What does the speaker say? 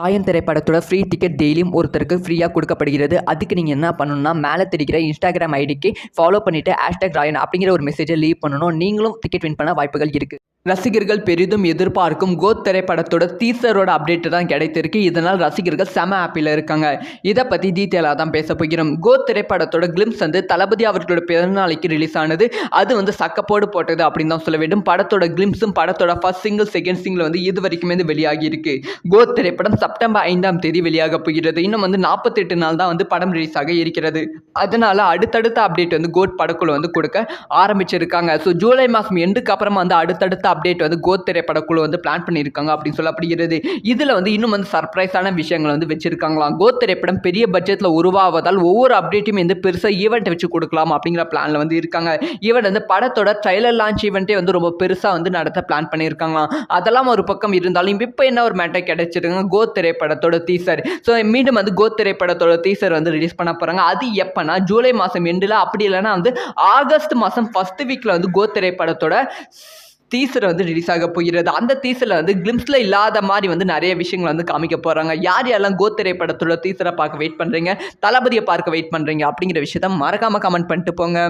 ராயன் திரைப்படத்தோட free ticket டெய்லியும் ஒருத்தருக்கு ஃப்ரீயாக கொடுக்கப்படுகிறது. அதுக்கு நீங்கள் என்ன பண்ணணும்னா, மேலே தெரிகிற இன்ஸ்டாகிராம் ஐடிக்கு ஃபாலோ பண்ணிவிட்டு #ராயன் அப்படிங்கிற ஒரு மெசேஜை லீவ் பண்ணணும். நீங்களும் டிக்கெட் வின் பண்ண வாய்ப்புகள் இருக்குது. ரசிகர்கள் பெரிதும் எதிர்பார்க்கும் கோத் திரைப்படத்தோட டீசரோட அப்டேட் தான் கிடைத்திருக்கு. இதனால் ரசிகர்கள் செம ஹாப்பியில் இருக்காங்க. இதை பற்றி டீட்டெயிலாக தான் பேச போகிறோம். கோத் திரைப்படத்தோட கிளிம்ஸ் வந்து தளபதி அவர்களோட பிறந்தநாளைக்கு ரிலீஸ் ஆனது. அது வந்து சக்கப்போடு போட்டது அப்படின்னு தான் சொல்ல வேண்டும். படத்தோட கிளிம்ஸும் படத்தோட ஃபர்ஸ்ட் சிங்கிள் செகண்ட் சிங்கிள் வந்து இது வரைக்குமே வெளியாகி இருக்கு. கோத் திரைப்படம் செப்டம்பர் 5ஆம் தேதி வெளியாக போகிறது. இன்னும் வந்து 48 நாள் தான் வந்து படம் ரிலீஸ் ஆக இருக்கிறது. அதனால அடுத்தடுத்த அப்டேட் வந்து கோத் படக்குழு வந்து கொடுக்க ஆரம்பிச்சிருக்காங்க. ஸோ ஜூலை மாதம் எண்டுக்கு அப்புறமா வந்து அடுத்தடுத்த அப்டேட் வந்து கோத் திரைப்படக்குழு வந்து பிளான் பண்ணியிருக்காங்க அப்படின்னு சொல்லப்படுகிறது. இதில் வந்து இன்னும் வந்து சர்ப்ரைஸான விஷயங்கள் வந்து வச்சிருக்காங்களாம். கோத் திரைப்படம் பெரிய பட்ஜெட்டில் உருவாவதால் ஒவ்வொரு அப்டேட்டையும் வந்து பெருசாக ஈவெண்ட் வச்சு கொடுக்கலாம் அப்படிங்கிற பிளானில் வந்து இருக்காங்க. ஈவெண்ட் வந்து படத்தோட ட்ரைலர் லான்ச் ஈவெண்ட்டே வந்து ரொம்ப பெருசாக வந்து நடத்த பிளான் பண்ணியிருக்காங்களாம். அதெல்லாம் ஒரு பக்கம் இருந்தாலும் இப்போ என்ன ஒரு மேட்டர் கிடைச்சிருக்காங்க, கோத் திரைப்படத்தோட டீசர். ஸோ மீண்டும் வந்து கோத் திரைப்படத்தோட டீசர் வந்து ரிலீஸ் பண்ண போகிறாங்க. அது எப்போனா ஜூலை மாதம் எண்டில், அப்படி இல்லைன்னா வந்து ஆகஸ்ட் மாதம் ஃபர்ஸ்ட் வீக்கில் வந்து கோத் திரைப்படத்தோட டீசர் வந்து ரிலீஸ் ஆக போகிறது. அந்த டீசரில் வந்து கிளிம்ஸில் இல்லாத மாதிரி வந்து நிறைய விஷயங்கள் வந்து காமிக்க போகிறாங்க. யார் யாரெல்லாம் கோத் திரைப்படத்தோட டீசரை பார்க்க வெயிட் பண்ணுறீங்க, தளபதியை பார்க்க வெயிட் பண்ணுறீங்க அப்படிங்கிற விஷயத்த மறக்காமல் கமெண்ட் பண்ணிட்டு போங்க.